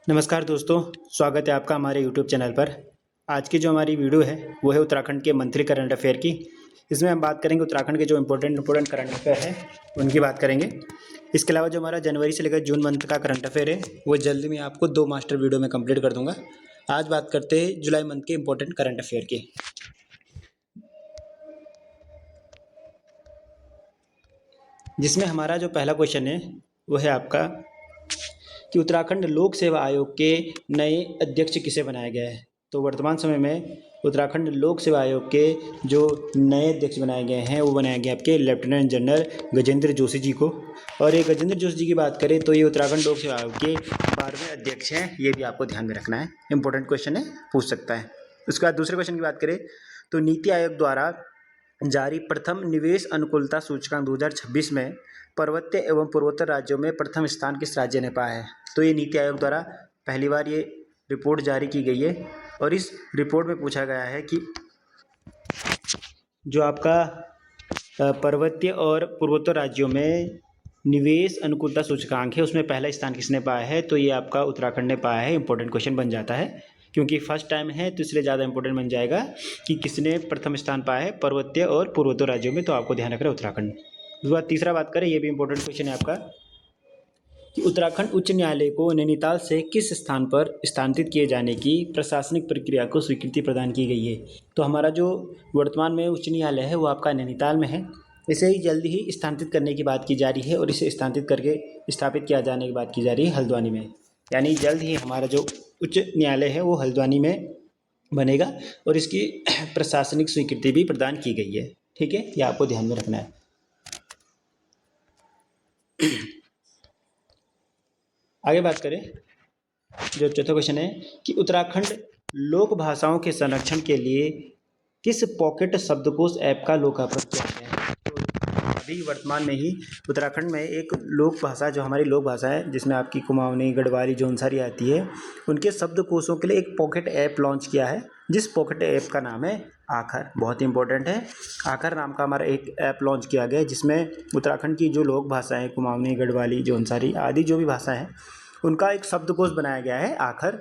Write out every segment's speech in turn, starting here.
नमस्कार दोस्तों, स्वागत है आपका हमारे यूट्यूब चैनल पर। आज की जो हमारी वीडियो है वो है उत्तराखंड के मंथली करंट अफेयर की। इसमें हम बात करेंगे उत्तराखंड के जो इम्पोर्टेंट करंट अफेयर है उनकी बात करेंगे। इसके अलावा जो हमारा जनवरी से लेकर जून मंथ का करंट अफेयर है वो जल्दी मैं आपको 2 मास्टर वीडियो में कंप्लीट कर दूंगा। आज बात करते हैं जुलाई मंथ के इम्पोर्टेंट करंट अफेयर की, जिसमें हमारा जो पहला क्वेश्चन है वो है आपका कि उत्तराखंड लोक सेवा आयोग के नए अध्यक्ष किसे बनाया गया है। तो वर्तमान समय में उत्तराखंड लोक सेवा आयोग के जो नए अध्यक्ष बनाए गए हैं वो बनाए गए आपके लेफ्टिनेंट जनरल गजेंद्र जोशी जी को। और ये गजेंद्र जोशी जी की बात करें तो ये उत्तराखंड लोक सेवा आयोग के 12वें अध्यक्ष हैं। ये भी आपको ध्यान में रखना है, इंपॉर्टेंट क्वेश्चन है, पूछ सकता है। उसके बाद दूसरे क्वेश्चन की बात करें तो नीति आयोग द्वारा जारी प्रथम निवेश अनुकूलता सूचकांक 2026 में पर्वतीय एवं पूर्वोत्तर राज्यों में प्रथम स्थान किस राज्य ने पाया है। तो ये नीति आयोग द्वारा पहली बार ये रिपोर्ट जारी की गई है और इस रिपोर्ट में पूछा गया है कि जो आपका पर्वतीय और पूर्वोत्तर राज्यों में निवेश अनुकूलता सूचकांक है उसमें पहला स्थान किसने पाया है। तो ये आपका उत्तराखंड ने पाया है। इंपॉर्टेंट क्वेश्चन बन जाता है क्योंकि फर्स्ट टाइम है तो इसलिए ज़्यादा इंपॉर्टेंट बन जाएगा कि किसने प्रथम स्थान पाया है पर्वतीय और पूर्वोत्तर राज्यों में। तो आपको ध्यान रखना है उत्तराखंड। उसके बाद तीसरा बात करें, ये भी इंपॉर्टेंट क्वेश्चन है आपका कि उत्तराखंड उच्च न्यायालय को नैनीताल से किस स्थान पर स्थानांतरित किए जाने की प्रशासनिक प्रक्रिया को स्वीकृति प्रदान की गई है। तो हमारा जो वर्तमान में उच्च न्यायालय है वो आपका नैनीताल में है। इसे ही जल्दी ही स्थानांतरित करने की बात की जा रही है और इसे स्थानांतरित करके स्थापित किया जाने की बात की जा रही है हल्द्वानी में। यानी जल्द ही हमारा जो उच्च न्यायालय है वो हल्द्वानी में बनेगा और इसकी प्रशासनिक स्वीकृति भी प्रदान की गई है। ठीक है, ये आपको ध्यान में रखना है। आगे बात करें, जो चौथा क्वेश्चन है कि उत्तराखंड लोक भाषाओं के संरक्षण के लिए किस पॉकेट शब्दकोश ऐप का लोकार्पण किया गया है। तो अभी वर्तमान में ही उत्तराखंड में एक लोक भाषा, जो हमारी लोक भाषा है जिसमें आपकी कुमाऊनी, गढ़वाली, जौनसारी आती है, उनके शब्दकोशों के लिए एक पॉकेट ऐप लॉन्च किया है, जिस पॉकेट ऐप का नाम है आखर। बहुत ही इंपॉर्टेंट है। आखर नाम का हमारा एक ऐप लॉन्च किया गया है जिसमें उत्तराखंड की जो लोक भाषाएं, कुमाऊनी, गढ़वाली, जौनसारी आदि जो भी भाषा है उनका एक शब्दकोश बनाया गया है आखर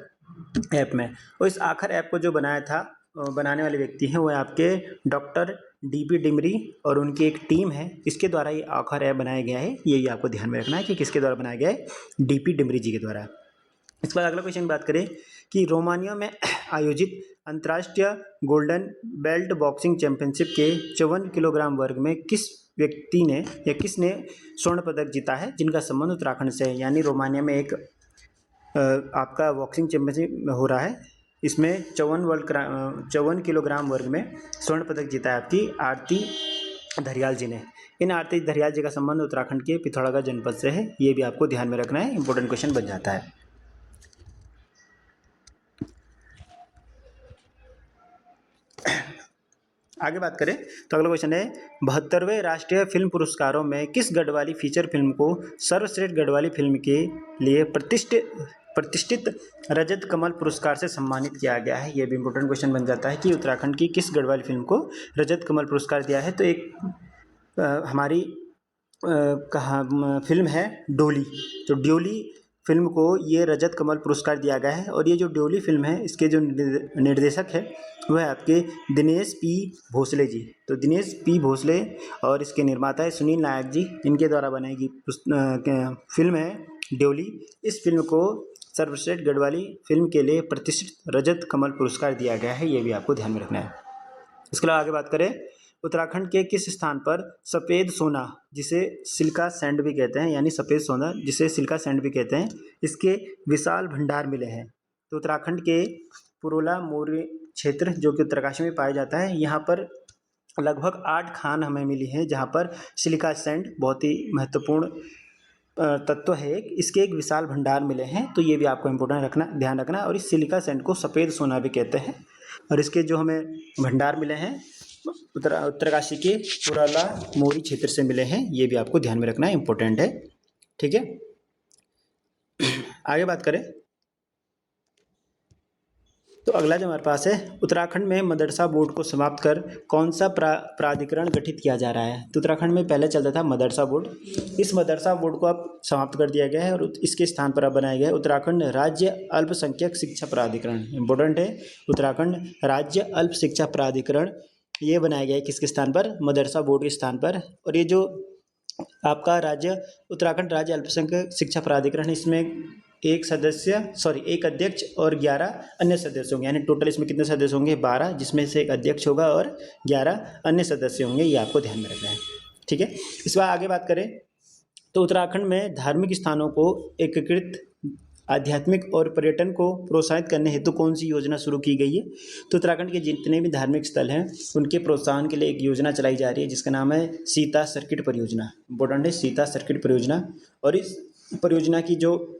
ऐप में। और इस आखर ऐप को जो बनाया था, बनाने वाले व्यक्ति हैं वो है आपके डॉक्टर डीपी डिमरी और उनकी एक टीम है। इसके द्वारा ये आखर ऐप बनाया गया है। ये भी आपको ध्यान में रखना है कि किसके द्वारा बनाया गया है, डीपी डिमरी जी के द्वारा। इसके बाद अगला क्वेश्चन बात करें कि रोमानिया में आयोजित अंतर्राष्ट्रीय गोल्डन बेल्ट बॉक्सिंग चैंपियनशिप के 54 किलोग्राम वर्ग में किस व्यक्ति ने या किसने स्वर्ण पदक जीता है जिनका संबंध उत्तराखंड से है। यानी रोमानिया में एक आपका बॉक्सिंग चैंपियनशिप हो रहा है, इसमें 54 किलोग्राम वर्ग में स्वर्ण पदक जीता है आपकी आरती धरियाल जी ने। इन आरती धरियाल जी का संबंध उत्तराखंड के पिथौरागढ़ जनपद से है। ये भी आपको ध्यान में रखना है, इंपॉर्टेंट क्वेश्चन बन जाता है। आगे बात करें तो अगला क्वेश्चन है 72वें राष्ट्रीय फिल्म पुरस्कारों में किस गढ़वाली फीचर फिल्म को सर्वश्रेष्ठ गढ़वाली फिल्म के लिए प्रतिष्ठित रजत कमल पुरस्कार से सम्मानित किया गया है। यह भी इंपॉर्टेंट क्वेश्चन बन जाता है कि उत्तराखंड की किस गढ़वाली फिल्म को रजत कमल पुरस्कार दिया है। तो एक हमारी फिल्म है डोली। तो ड्योली फिल्म को ये रजत कमल पुरस्कार दिया गया है। और ये जो ड्योली फिल्म है इसके जो निर्देशक है वह है आपके दिनेश पी भोसले जी। तो दिनेश पी भोसले और इसके निर्माता है सुनील नायक जी, इनके द्वारा बनाई फिल्म है ड्योली। इस फिल्म को सर्वश्रेष्ठ गढ़वाली फिल्म के लिए प्रतिष्ठित रजत कमल पुरस्कार दिया गया है। ये भी आपको ध्यान में रखना है। इसके अलावा आगे बात करें, उत्तराखंड के किस स्थान पर सफ़ेद सोना, जिसे सिल्का सैंड भी कहते हैं, यानी सफ़ेद सोना जिसे सिल्का सैंड भी कहते हैं, इसके विशाल भंडार मिले हैं। तो उत्तराखंड के पुरोला मोरी क्षेत्र जो कि उत्तरकाशी में पाया जाता है, यहाँ पर लगभग 8 खान हमें मिली हैं जहाँ पर सिलिका सैंड बहुत ही महत्वपूर्ण तत्व है। इसके एक विशाल भंडार मिले हैं। तो ये भी आपको इम्पोर्टेंट रखना, ध्यान रखना। और इस सिलिका सैंड को सफ़ेद सोना भी कहते हैं। और इसके जो हमें भंडार मिले हैं उत्तरकाशी के पुराला मोरी क्षेत्र से मिले हैं। ये भी आपको ध्यान में रखना है, इम्पोर्टेंट है। ठीक है, आगे बात करें तो अगला जो हमारे पास है, उत्तराखंड में मदरसा बोर्ड को समाप्त कर कौन सा प्राधिकरण गठित किया जा रहा है। तो उत्तराखंड में पहले चलता था मदरसा बोर्ड, इस मदरसा बोर्ड को अब समाप्त कर दिया गया है और इसके स्थान पर अब बनाया गया है उत्तराखंड राज्य अल्पसंख्यक शिक्षा प्राधिकरण। इंपॉर्टेंट है, उत्तराखंड राज्य अल्प शिक्षा प्राधिकरण ये बनाया गया है किसके स्थान पर, मदरसा बोर्ड के स्थान पर। और ये जो आपका राज्य उत्तराखंड राज्य अल्पसंख्यक शिक्षा प्राधिकरण, इसमें एक अध्यक्ष और 11 अन्य सदस्य होंगे, यानी टोटल इसमें कितने सदस्य होंगे, 12, जिसमें से एक अध्यक्ष होगा और 11 अन्य सदस्य होंगे, ये आपको ध्यान में रखना है। ठीक है, इस बार आगे बात करें तो उत्तराखंड में धार्मिक स्थानों को एकीकृत आध्यात्मिक और पर्यटन को प्रोत्साहित करने हेतु कौन सी योजना शुरू की गई है। तो उत्तराखंड के जितने भी धार्मिक स्थल हैं उनके प्रोत्साहन के लिए एक योजना चलाई जा रही है जिसका नाम है सीता सर्किट परियोजना। इंपॉर्टेंट है, सीता सर्किट परियोजना। और इस परियोजना की जो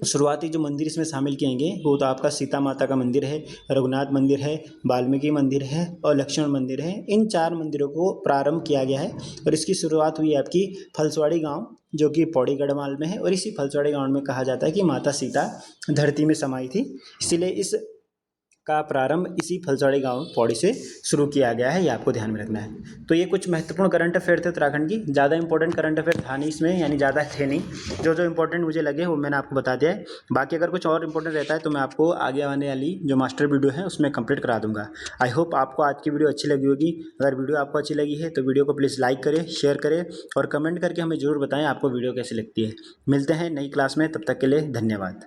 शुरुआती जो मंदिर इसमें शामिल किएंगे वो तो आपका सीता माता का मंदिर है, रघुनाथ मंदिर है, वाल्मीकि मंदिर है और लक्ष्मण मंदिर है। इन 4 मंदिरों को प्रारंभ किया गया है और इसकी शुरुआत हुई आपकी फलसवाड़ी गांव जो कि पौड़ी गढ़वाल में है। और इसी फलसवाड़ी गांव में कहा जाता है कि माता सीता धरती में समाई थी, इसीलिए इस का प्रारंभ इसी फलसवाड़ी गांव पौड़ी से शुरू किया गया है, ये आपको ध्यान में रखना है। तो ये कुछ महत्वपूर्ण करंट अफेयर थे उत्तराखंड की, ज़्यादा इंपॉर्टेंट करंट अफेयर था नहीं इसमें, यानी ज़्यादा थे नहीं, जो जो इंपॉर्टेंट मुझे लगे वो मैंने आपको बता दिया है। बाकी अगर कुछ और इंपॉर्टेंट रहता है तो मैं आपको आगे आने वाली जो मास्टर वीडियो है उसमें कंप्लीट करा दूंगा। आई होप आपको आज की वीडियो अच्छी लगी होगी। अगर वीडियो आपको अच्छी लगी है तो वीडियो को प्लीज़ लाइक करें, शेयर करें और कमेंट करके हमें ज़रूर बताएं आपको वीडियो कैसी लगती है। मिलते हैं नई क्लास में, तब तक के लिए धन्यवाद।